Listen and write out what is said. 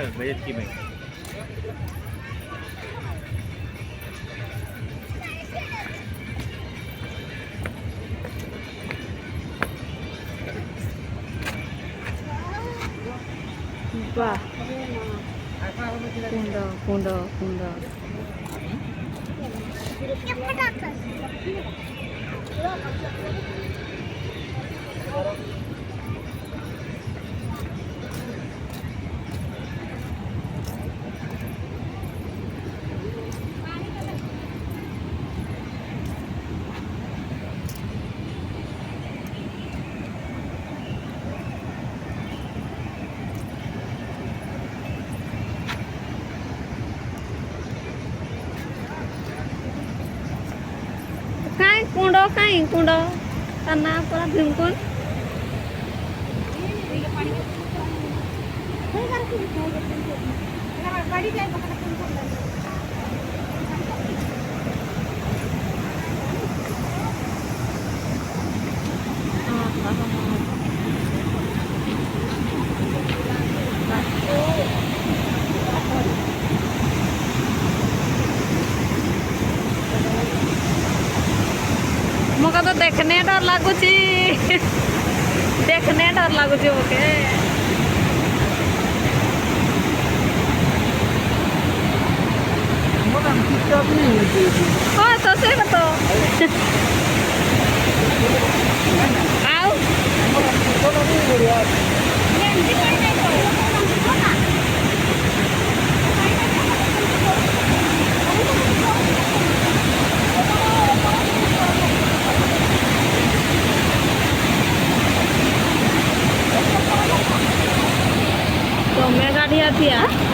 की में वाह कुंड कुंड कुंड कहीं कुंड करना पूरा भीमकुंड मका तो देखने डर लगुची देखने डर लगुची ओके हाँ तो से तो आओ तो मैं गाड़ी आती है